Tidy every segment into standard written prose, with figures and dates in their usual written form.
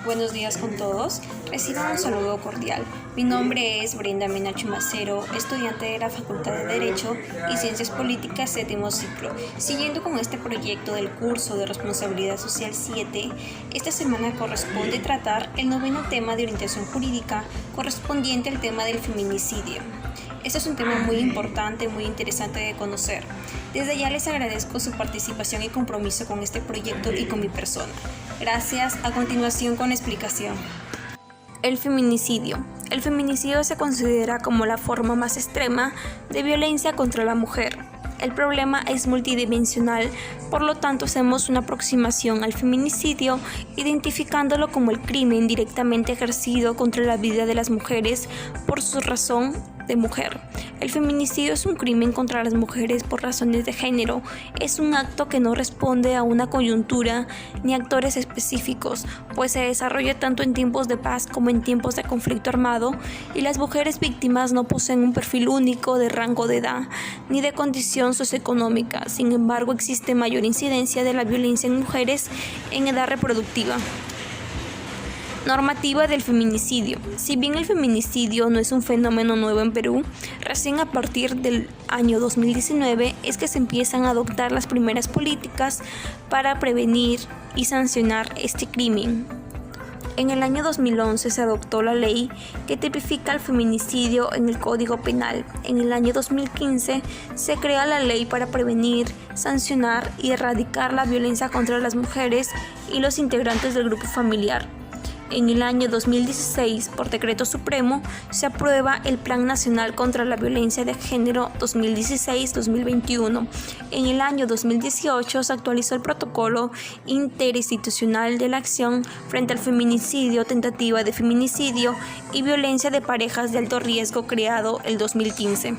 Buenos días con todos. Reciban un saludo cordial. Mi nombre es Brenda Mena Chumacero, estudiante de la Facultad de Derecho y Ciencias Políticas, séptimo ciclo. Siguiendo con este proyecto del curso de Responsabilidad Social 7, esta semana corresponde tratar el noveno tema de orientación jurídica correspondiente al tema del feminicidio. Este es un tema muy importante, muy interesante de conocer. Desde ya les agradezco su participación y compromiso con este proyecto y con mi persona. Gracias. A continuación con explicación. El feminicidio. El feminicidio se considera como la forma más extrema de violencia contra la mujer. El problema es multidimensional, por lo tanto hacemos una aproximación al feminicidio identificándolo como el crimen directamente ejercido contra la vida de las mujeres por su razón de mujer. El feminicidio es un crimen contra las mujeres por razones de género. Es un acto que no responde a una coyuntura ni a actores específicos, pues se desarrolla tanto en tiempos de paz como en tiempos de conflicto armado, y las mujeres víctimas no poseen un perfil único de rango de edad ni de condición socioeconómica. Sin embargo, existe mayor incidencia de la violencia en mujeres en edad reproductiva. Normativa del feminicidio. Si bien el feminicidio no es un fenómeno nuevo en Perú, recién a partir del año 2019 es que se empiezan a adoptar las primeras políticas para prevenir y sancionar este crimen. En el año 2011 se adoptó la ley que tipifica el feminicidio en el Código Penal. En el año 2015 se crea la ley para prevenir, sancionar y erradicar la violencia contra las mujeres y los integrantes del grupo familiar. En el año 2016, por decreto supremo, se aprueba el Plan Nacional contra la Violencia de Género 2016-2021. En el año 2018 se actualizó el Protocolo Interinstitucional de la Acción frente al Feminicidio, Tentativa de Feminicidio y Violencia de Parejas de Alto Riesgo, creado el 2015.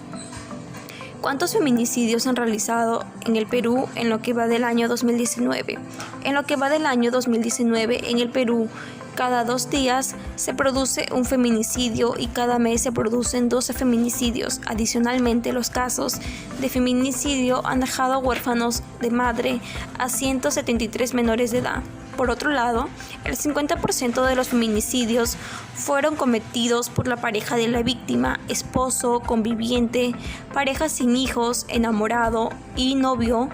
¿Cuántos feminicidios se han realizado en el Perú en lo que va del año 2019? En lo que va del año 2019, en el Perú, cada 2 días se produce un feminicidio y cada mes se producen 12 feminicidios. Adicionalmente, los casos de feminicidio han dejado huérfanos de madre a 173 menores de edad. Por otro lado, el 50% de los feminicidios fueron cometidos por la pareja de la víctima, esposo, conviviente, pareja sin hijos, enamorado y novio,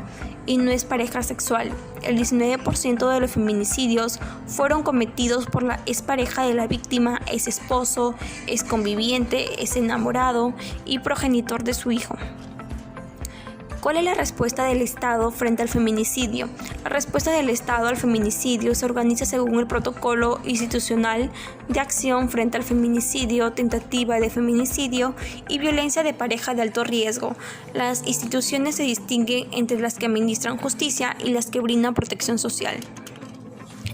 y no es pareja sexual. El 19% de los feminicidios fueron cometidos por la expareja de la víctima, es esposo, es conviviente, es enamorado y progenitor de su hijo. ¿Cuál es la respuesta del Estado frente al feminicidio? La respuesta del Estado al feminicidio se organiza según el Protocolo Institucional de Acción frente al Feminicidio, Tentativa de Feminicidio y Violencia de Pareja de Alto Riesgo. Las instituciones se distinguen entre las que administran justicia y las que brindan protección social.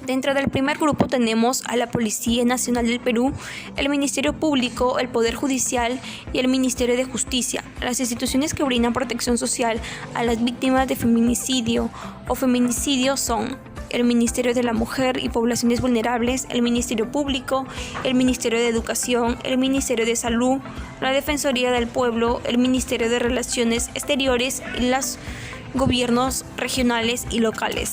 Dentro del primer grupo tenemos a la Policía Nacional del Perú, el Ministerio Público, el Poder Judicial y el Ministerio de Justicia. Las instituciones que brindan protección social a las víctimas de feminicidio o feminicidio son el Ministerio de la Mujer y Poblaciones Vulnerables, el Ministerio Público, el Ministerio de Educación, el Ministerio de Salud, la Defensoría del Pueblo, el Ministerio de Relaciones Exteriores y los gobiernos regionales y locales.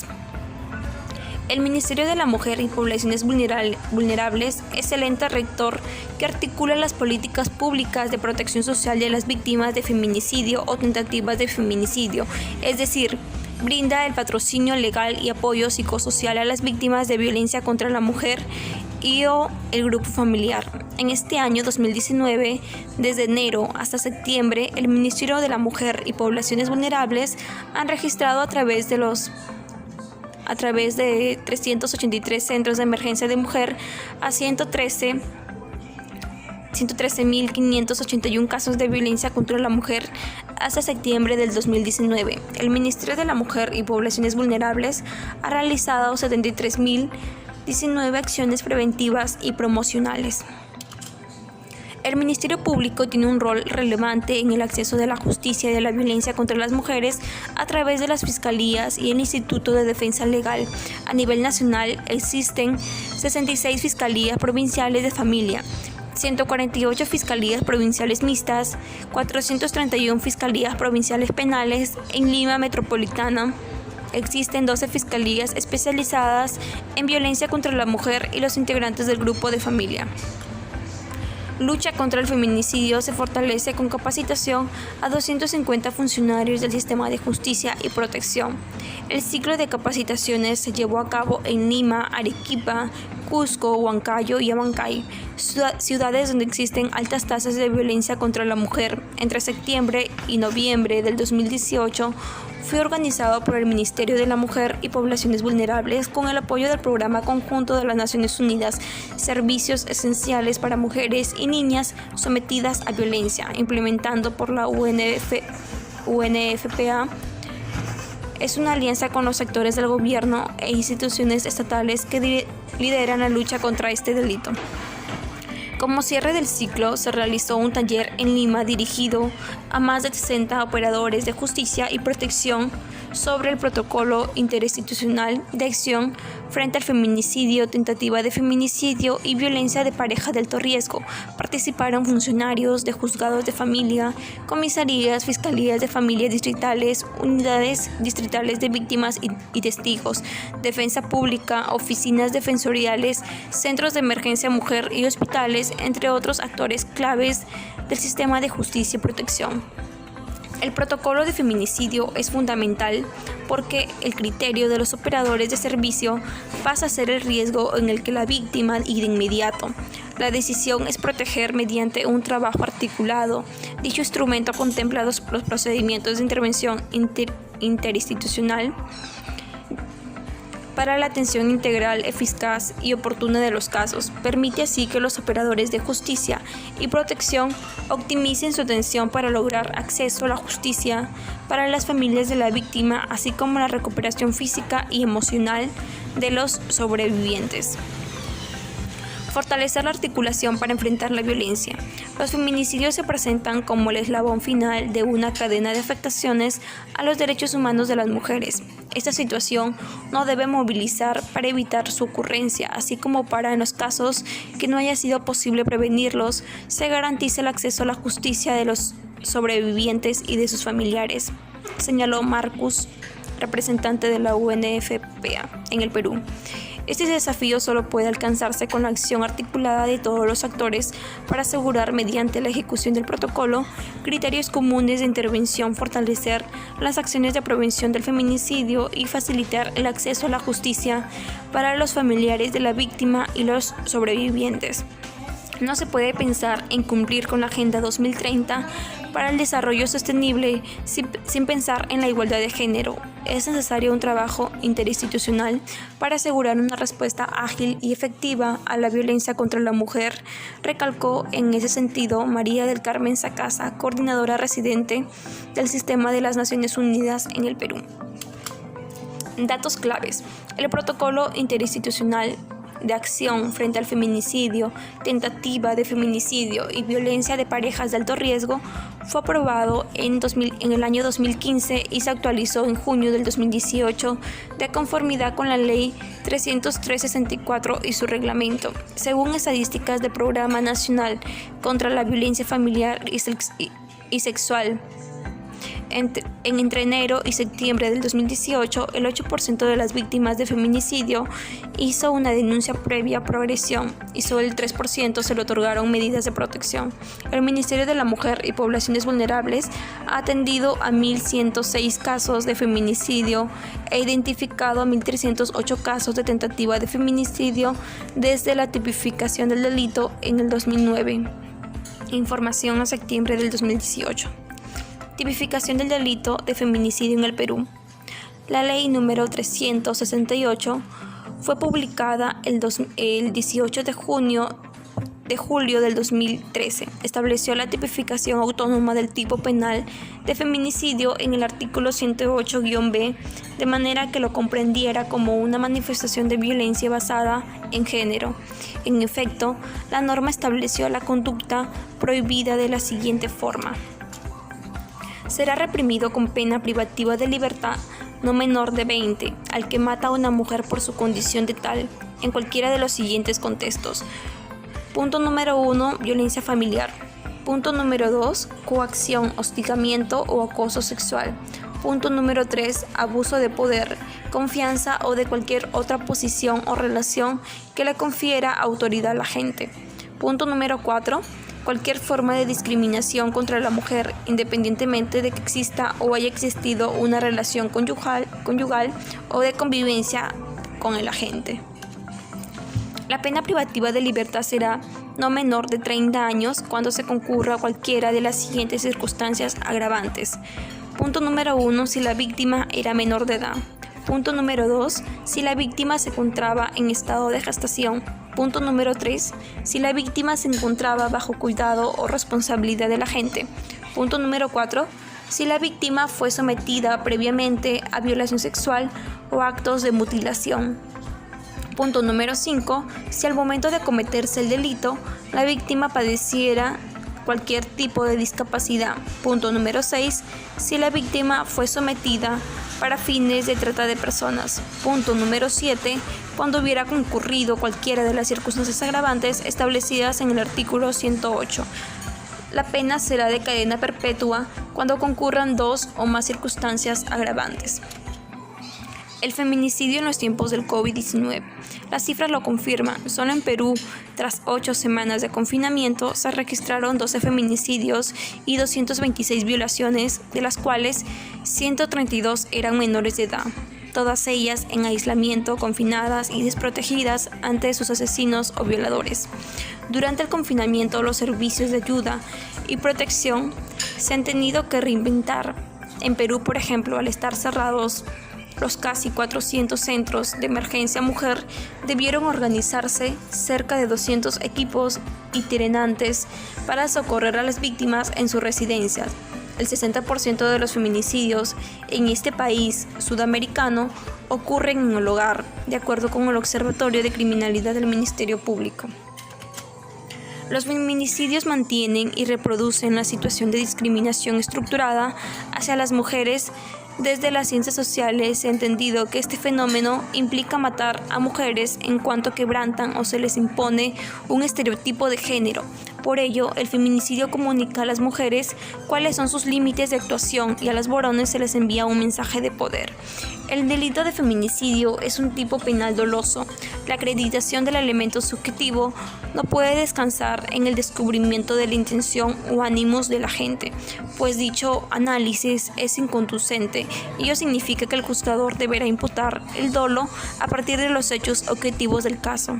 El Ministerio de la Mujer y Poblaciones Vulnerables es el ente rector que articula las políticas públicas de protección social de las víctimas de feminicidio o tentativas de feminicidio, es decir, brinda el patrocinio legal y apoyo psicosocial a las víctimas de violencia contra la mujer o el grupo familiar. En este año 2019, desde enero hasta septiembre, el Ministerio de la Mujer y Poblaciones Vulnerables han registrado a través de 383 centros de emergencia de mujer a 113.581 casos de violencia contra la mujer hasta septiembre del 2019. El Ministerio de la Mujer y Poblaciones Vulnerables ha realizado 73.019 acciones preventivas y promocionales. El Ministerio Público tiene un rol relevante en el acceso de la justicia y de la violencia contra las mujeres a través de las fiscalías y el Instituto de Defensa Legal. A nivel nacional existen 66 fiscalías provinciales de familia, 148 fiscalías provinciales mixtas, 431 fiscalías provinciales penales en Lima Metropolitana, existen 12 fiscalías especializadas en violencia contra la mujer y los integrantes del grupo de familia. Lucha contra el feminicidio se fortalece con capacitación a 250 funcionarios del sistema de justicia y protección. El ciclo de capacitaciones se llevó a cabo en Lima, Arequipa, Cusco, Huancayo y Abancay, ciudades donde existen altas tasas de violencia contra la mujer. Entre septiembre y noviembre del 2018 fue organizado por el Ministerio de la Mujer y Poblaciones Vulnerables con el apoyo del Programa Conjunto de las Naciones Unidas, Servicios Esenciales para Mujeres y Niñas Sometidas a Violencia, implementando por la UNFPA. Es una alianza con los sectores del gobierno e instituciones estatales que lideran la lucha contra este delito. Como cierre del ciclo, se realizó un taller en Lima dirigido a más de 60 operadores de justicia y protección sobre el protocolo interinstitucional de acción frente al feminicidio, tentativa de feminicidio y violencia de pareja de alto riesgo. Participaron funcionarios de juzgados de familia, comisarías, fiscalías de familia distritales, unidades distritales de víctimas y testigos, defensa pública, oficinas defensoriales, centros de emergencia mujer y hospitales, entre otros actores claves del sistema de justicia y protección. El protocolo de feminicidio es fundamental porque el criterio de los operadores de servicio pasa a ser el riesgo en el que la víctima y de inmediato. La decisión es proteger mediante un trabajo articulado. Dicho instrumento contempla los procedimientos de intervención interinstitucional para la atención integral, eficaz y oportuna de los casos. Permite así que los operadores de justicia y protección optimicen su atención para lograr acceso a la justicia para las familias de la víctima, así como la recuperación física y emocional de los sobrevivientes. Fortalecer la articulación para enfrentar la violencia. Los feminicidios se presentan como el eslabón final de una cadena de afectaciones a los derechos humanos de las mujeres. Esta situación no debe movilizar para evitar su ocurrencia, así como para, en los casos que no haya sido posible prevenirlos, se garantice el acceso a la justicia de los sobrevivientes y de sus familiares, señaló Marcus, representante de la UNFPA en el Perú. Este desafío solo puede alcanzarse con la acción articulada de todos los actores para asegurar, mediante la ejecución del protocolo, criterios comunes de intervención, fortalecer las acciones de prevención del feminicidio y facilitar el acceso a la justicia para los familiares de la víctima y los sobrevivientes. No se puede pensar en cumplir con la Agenda 2030 para el desarrollo sostenible sin pensar en la igualdad de género. Es necesario un trabajo interinstitucional para asegurar una respuesta ágil y efectiva a la violencia contra la mujer, recalcó en ese sentido María del Carmen Sacasa, coordinadora residente del Sistema de las Naciones Unidas en el Perú. Datos claves. El protocolo interinstitucional de acción frente al feminicidio, tentativa de feminicidio y violencia de parejas de alto riesgo fue aprobado en el año 2015 y se actualizó en junio del 2018 de conformidad con la Ley 303/64 y su reglamento. Según estadísticas del Programa Nacional contra la Violencia Familiar y Sexual, entre enero y septiembre del 2018, el 8% de las víctimas de feminicidio hizo una denuncia previa por agresión y solo el 3% se le otorgaron medidas de protección. El Ministerio de la Mujer y Poblaciones Vulnerables ha atendido a 1.106 casos de feminicidio e identificado a 1.308 casos de tentativa de feminicidio desde la tipificación del delito en el 2009. Información a septiembre del 2018. Tipificación del delito de feminicidio en el Perú. La ley número 368 fue publicada el 18 de julio del 2013. Estableció la tipificación autónoma del tipo penal de feminicidio en el artículo 108-B, de manera que lo comprendiera como una manifestación de violencia basada en género. En efecto, la norma estableció la conducta prohibida de la siguiente forma: será reprimido con pena privativa de libertad no menor de 20 al que mata a una mujer por su condición de tal, en cualquiera de los siguientes contextos. Punto número 1, violencia familiar. Punto número 2, coacción, hostigamiento o acoso sexual. Punto número 3. Abuso de poder, confianza o de cualquier otra posición o relación que le confiera autoridad a la gente. Punto número 4. Cualquier forma de discriminación contra la mujer, independientemente de que exista o haya existido una relación conyugal o de convivencia con el agente. La pena privativa de libertad será no menor de 30 años cuando se concurra a cualquiera de las siguientes circunstancias agravantes. Punto número 1. Si la víctima era menor de edad. Punto número 2. Si la víctima se encontraba en estado de gestación. Punto número 3. Si la víctima se encontraba bajo cuidado o responsabilidad del agente. Punto número 4. Si la víctima fue sometida previamente a violación sexual o actos de mutilación. Punto número 5. Si al momento de cometerse el delito, la víctima padeciera cualquier tipo de discapacidad. Punto número 6. Si la víctima fue sometida para fines de trata de personas. Punto número 7. Cuando hubiera concurrido cualquiera de las circunstancias agravantes establecidas en el artículo 108. La pena será de cadena perpetua cuando concurran 2 o más circunstancias agravantes. El feminicidio en los tiempos del COVID-19. Las cifras lo confirman. Solo en Perú, tras 8 semanas de confinamiento, se registraron 12 feminicidios y 226 violaciones, de las cuales 132 eran menores de edad. Todas ellas en aislamiento, confinadas y desprotegidas ante sus asesinos o violadores. Durante el confinamiento, los servicios de ayuda y protección se han tenido que reinventar. En Perú, por ejemplo, al estar cerrados los casi 400 centros de emergencia mujer, debieron organizarse cerca de 200 equipos itinerantes para socorrer a las víctimas en sus residencias. El 60% de los feminicidios en este país sudamericano ocurren en el hogar, de acuerdo con el Observatorio de Criminalidad del Ministerio Público. Los feminicidios mantienen y reproducen la situación de discriminación estructurada hacia las mujeres. Desde las ciencias sociales se ha entendido que este fenómeno implica matar a mujeres en cuanto quebrantan o se les impone un estereotipo de género. Por ello, el feminicidio comunica a las mujeres cuáles son sus límites de actuación y a las varones se les envía un mensaje de poder. El delito de feminicidio es un tipo penal doloso. La acreditación del elemento subjetivo no puede descansar en el descubrimiento de la intención o ánimos de la gente, pues dicho análisis es inconducente. Ello significa que el juzgador deberá imputar el dolo a partir de los hechos objetivos del caso.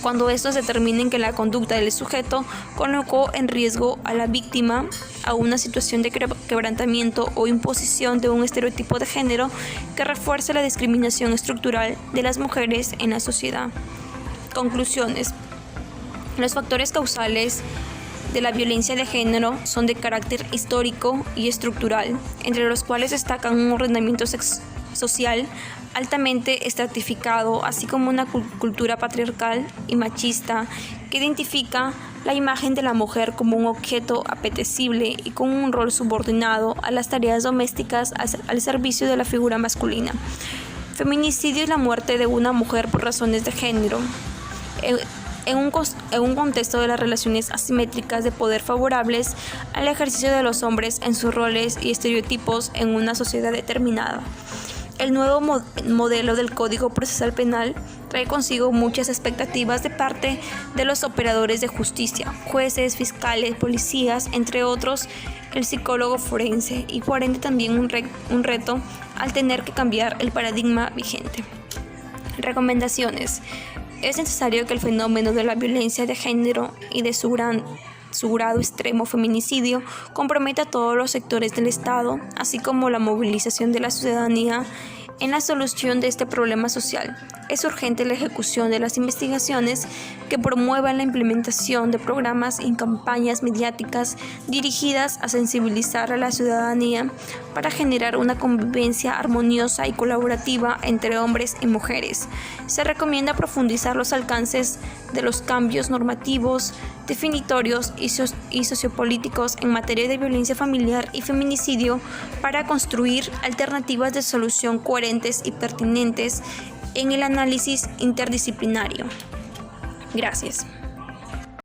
Cuando estos determinen que la conducta del sujeto colocó en riesgo a la víctima a una situación de quebrantamiento o imposición de un estereotipo de género que refuerce la discriminación estructural de las mujeres en la sociedad. Conclusiones. Los factores causales de la violencia de género son de carácter histórico y estructural, entre los cuales destacan un ordenamiento social altamente estratificado, así como una cultura patriarcal y machista que identifica la imagen de la mujer como un objeto apetecible y con un rol subordinado a las tareas domésticas al servicio de la figura masculina. Feminicidio es la muerte de una mujer por razones de género. En un contexto de las relaciones asimétricas de poder favorables al ejercicio de los hombres en sus roles y estereotipos en una sociedad determinada. El nuevo modelo del Código Procesal Penal trae consigo muchas expectativas de parte de los operadores de justicia, jueces, fiscales, policías, entre otros, el psicólogo forense, y por ende también un reto al tener que cambiar el paradigma vigente. Recomendaciones. Es necesario que el fenómeno de la violencia de género y de su grado extremo feminicidio comprometa a todos los sectores del Estado, así como la movilización de la ciudadanía en la solución de este problema social. Es urgente la ejecución de las investigaciones que promuevan la implementación de programas y campañas mediáticas dirigidas a sensibilizar a la ciudadanía para generar una convivencia armoniosa y colaborativa entre hombres y mujeres. Se recomienda profundizar los alcances de los cambios normativos, definitorios y sociopolíticos en materia de violencia familiar y feminicidio para construir alternativas de solución coherentes y pertinentes en el análisis interdisciplinario. Gracias.